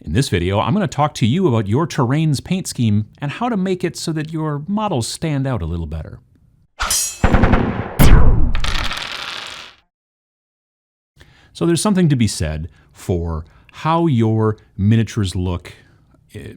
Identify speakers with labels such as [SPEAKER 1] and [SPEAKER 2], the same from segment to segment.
[SPEAKER 1] In this video, I'm going to talk to you about your terrain's paint scheme and how to make it so that your models stand out a little better. So there's something to be said for how your miniatures look,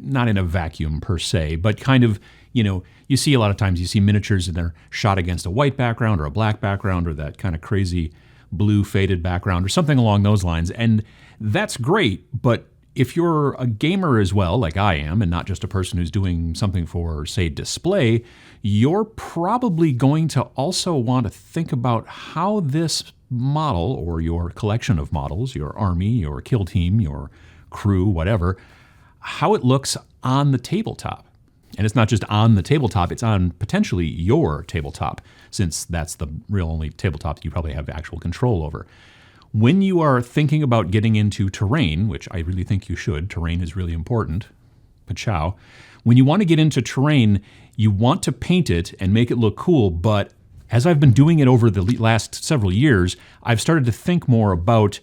[SPEAKER 1] not in a vacuum per se, but kind of, you see a lot of times you see miniatures and they're shot against a white background or a black background or that kind of crazy blue faded background or something along those lines. And that's great, but if you're a gamer as well, like I am, and not just a person who's doing something for, say, display, you're probably going to also want to think about how this model or your collection of models, your army, your kill team, your crew, whatever, how it looks on the tabletop. And it's not just on the tabletop, it's on potentially your tabletop, since that's the real only tabletop that you probably have actual control over. When you are thinking about getting into terrain, which I really think you should, terrain is really important, pachow. When you want to get into terrain, you want to paint it and make it look cool, but as I've been doing it over the last several years, I've started to think more about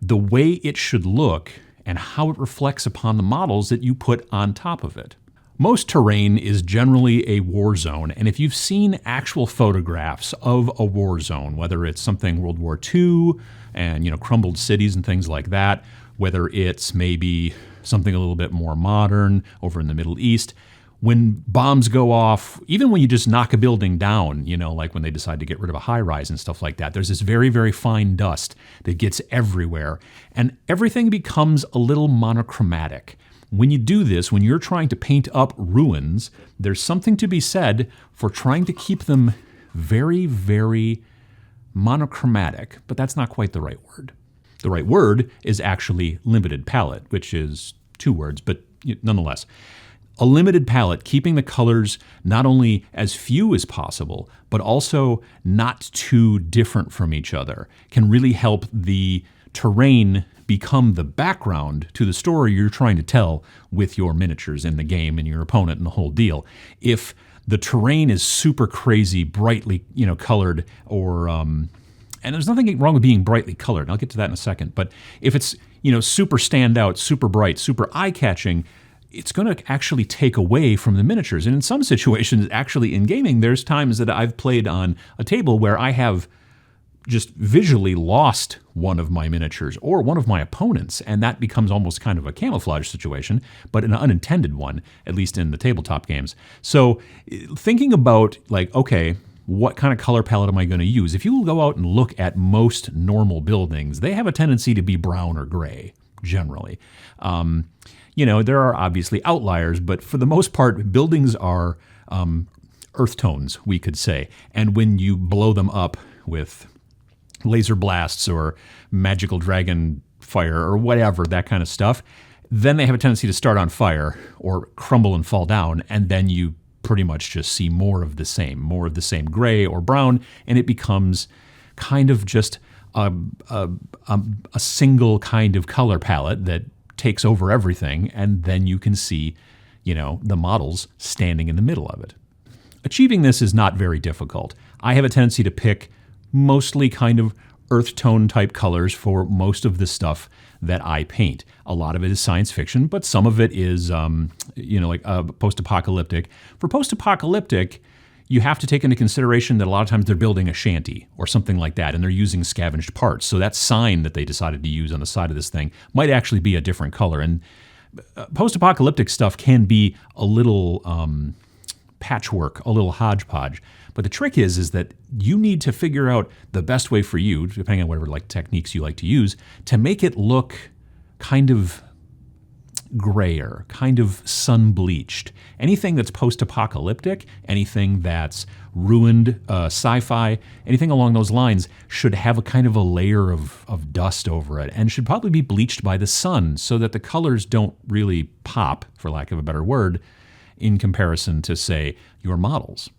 [SPEAKER 1] the way it should look and how it reflects upon the models that you put on top of it. Most terrain is generally a war zone, and if you've seen actual photographs of a war zone, whether it's something World War II and crumbled cities and things like that, whether it's maybe something a little bit more modern over in the Middle East, when bombs go off, even when you just knock a building down, like when they decide to get rid of a high-rise and stuff like that, there's this very, very fine dust that gets everywhere, and everything becomes a little monochromatic. When you do this, when you're trying to paint up ruins, there's something to be said for trying to keep them very, very monochromatic, but that's not quite the right word. The right word is actually limited palette, which is two words, but nonetheless. A limited palette, keeping the colors not only as few as possible, but also not too different from each other, can really help the terrain become the background to the story you're trying to tell with your miniatures in the game and your opponent and the whole deal. If the terrain is super crazy, brightly, colored, or and there's nothing wrong with being brightly colored. I'll get to that in a second. But if it's super standout, super bright, super eye-catching, it's going to actually take away from the miniatures. And in some situations, actually in gaming, there's times that I've played on a table where I have just visually lost one of my miniatures or one of my opponents, and that becomes almost kind of a camouflage situation, but an unintended one, at least in the tabletop games. So thinking about okay, what kind of color palette am I going to use? If you go out and look at most normal buildings, they have a tendency to be brown or gray, generally. There are obviously outliers, but for the most part, buildings are earth tones, we could say. And when you blow them up with laser blasts or magical dragon fire or whatever, that kind of stuff, then they have a tendency to start on fire or crumble and fall down, and then you pretty much just see more of the same gray or brown, and it becomes kind of just a single kind of color palette that takes over everything, and then you can see, the models standing in the middle of it. Achieving this is not very difficult. I have a tendency to pick mostly kind of earth tone type colors for most of the stuff that I paint. A lot of it is science fiction, but some of it is, post-apocalyptic. For post-apocalyptic, you have to take into consideration that a lot of times they're building a shanty or something like that, and they're using scavenged parts. So that sign that they decided to use on the side of this thing might actually be a different color. And post-apocalyptic stuff can be a little patchwork, a little hodgepodge. But the trick is that you need to figure out the best way for you, depending on whatever techniques you like to use, to make it look kind of grayer, kind of sun-bleached. Anything that's post-apocalyptic, anything that's ruined sci-fi, anything along those lines should have a kind of a layer of dust over it and should probably be bleached by the sun so that the colors don't really pop, for lack of a better word, in comparison to, say, your models.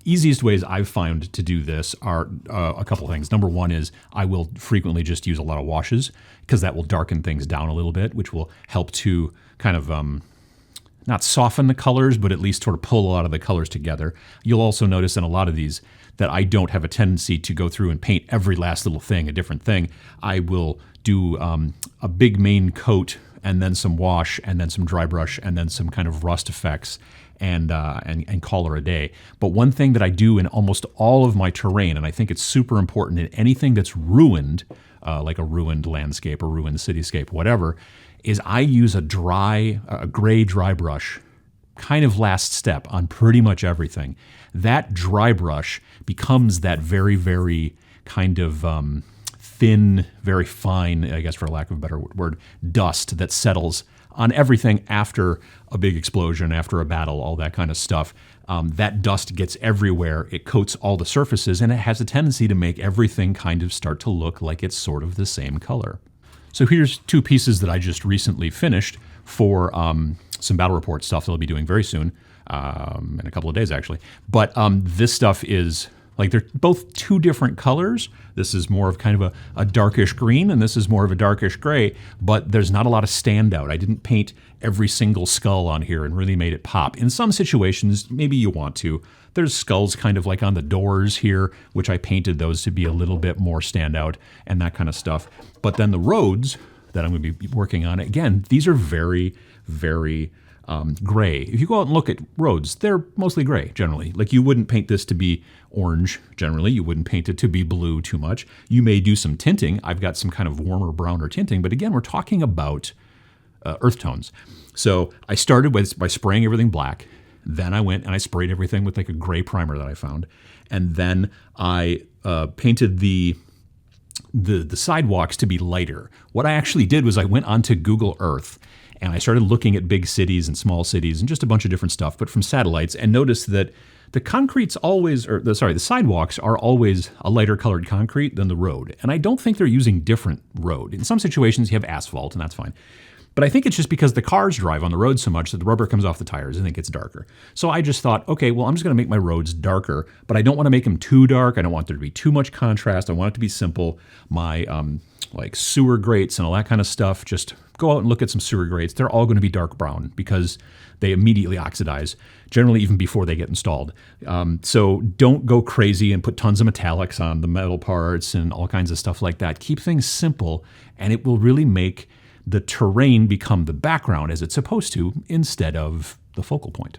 [SPEAKER 1] Easiest ways I've found to do this are a couple things. Number one is I will frequently just use a lot of washes because that will darken things down a little bit, which will help to kind of not soften the colors, but at least sort of pull a lot of the colors together. You'll also notice in a lot of these that I don't have a tendency to go through and paint every last little thing a different thing. I will do a big main coat and then some wash, and then some dry brush, and then some kind of rust effects, and call it a day. But one thing that I do in almost all of my terrain, and I think it's super important in anything that's ruined, like a ruined landscape or ruined cityscape, whatever, is I use a gray dry brush, kind of last step on pretty much everything. That dry brush becomes that very, very kind of thin, very fine, I guess for lack of a better word, dust that settles on everything after a big explosion, after a battle, all that kind of stuff. That dust gets everywhere. It coats all the surfaces, and it has a tendency to make everything kind of start to look like it's sort of the same color. So here's two pieces that I just recently finished for some battle report stuff that I'll be doing very soon, in a couple of days actually. But this stuff is, like, they're both two different colors. This is more of kind of a darkish green, and this is more of a darkish gray, but there's not a lot of standout. I didn't paint every single skull on here and really made it pop. In some situations, maybe you want to. There's skulls kind of like on the doors here, which I painted those to be a little bit more standout and that kind of stuff. But then the roads that I'm going to be working on, again, these are very, very gray. If you go out and look at roads, they're mostly gray generally. Like, you wouldn't paint this to be orange generally. You wouldn't paint it to be blue too much. You may do some tinting. I've got some kind of warmer browner tinting, but again, we're talking about earth tones. So I started by spraying everything black. Then I went and I sprayed everything with like a gray primer that I found. And then I painted the sidewalks to be lighter. What I actually did was I went onto Google Earth and I started looking at big cities and small cities and just a bunch of different stuff, but from satellites, and noticed that the sidewalks are always a lighter colored concrete than the road. And I don't think they're using different road. In some situations you have asphalt, and that's fine. But I think it's just because the cars drive on the road so much that the rubber comes off the tires and it gets darker. So I just thought, okay, well, I'm just going to make my roads darker, but I don't want to make them too dark. I don't want there to be too much contrast. I want it to be simple. My like sewer grates and all that kind of stuff, just go out and look at some sewer grates. They're all going to be dark brown because they immediately oxidize, generally even before they get installed. So don't go crazy and put tons of metallics on the metal parts and all kinds of stuff like that. Keep things simple, and it will really make the terrain become the background as it's supposed to, instead of the focal point.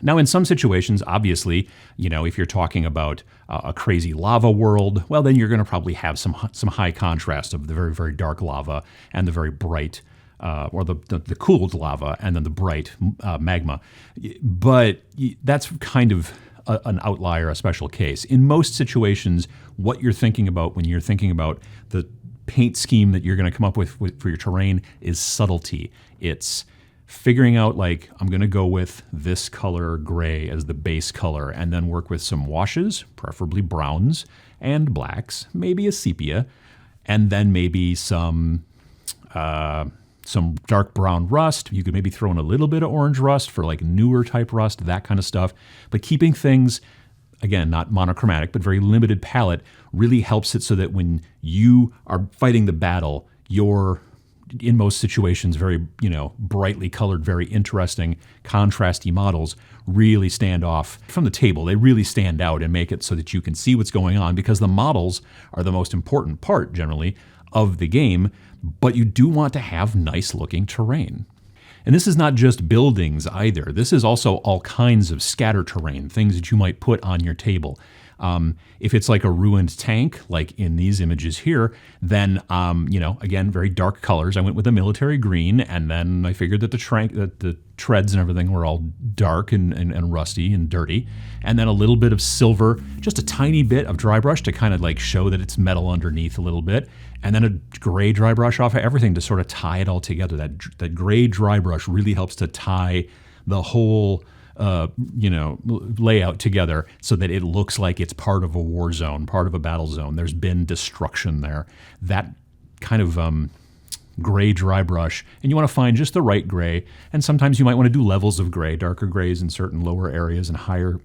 [SPEAKER 1] Now, in some situations, obviously, if you're talking about a crazy lava world, well, then you're going to probably have some high contrast of the very, very dark lava and the very bright, or the cooled lava and then the bright magma. But that's kind of an outlier, a special case. In most situations, what you're thinking about when you're thinking about the paint scheme that you're going to come up with for your terrain is subtlety. It's figuring out, like, I'm going to go with this color gray as the base color and then work with some washes, preferably browns and blacks, maybe a sepia, and then maybe some dark brown rust. You could maybe throw in a little bit of orange rust for like newer type rust, that kind of stuff. But keeping things, again, not monochromatic, but very limited palette, really helps it so that when you are fighting the battle, you're, in most situations, very, brightly colored, very interesting, contrasty models really stand off from the table. They really stand out and make it so that you can see what's going on, because the models are the most important part, generally, of the game, but you do want to have nice looking terrain. And this is not just buildings either. This is also all kinds of scatter terrain, things that you might put on your table. If it's like a ruined tank, like in these images here, then, again, very dark colors. I went with a military green, and then I figured that the treads and everything were all dark and rusty and dirty. And then a little bit of silver, just a tiny bit of dry brush to kind of like show that it's metal underneath a little bit. And then a gray dry brush off of everything to sort of tie it all together. That gray dry brush really helps to tie the whole layout together so that it looks like it's part of a war zone, part of a battle zone. There's been destruction there. That kind of gray dry brush, and you want to find just the right gray. And sometimes you might want to do levels of gray, darker grays in certain lower areas and higher,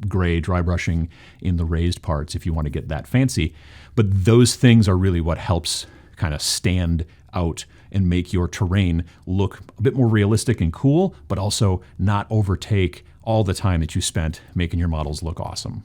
[SPEAKER 1] gray dry brushing in the raised parts if you want to get that fancy. But those things are really what helps kind of stand out and make your terrain look a bit more realistic and cool, but also not overtake all the time that you spent making your models look awesome.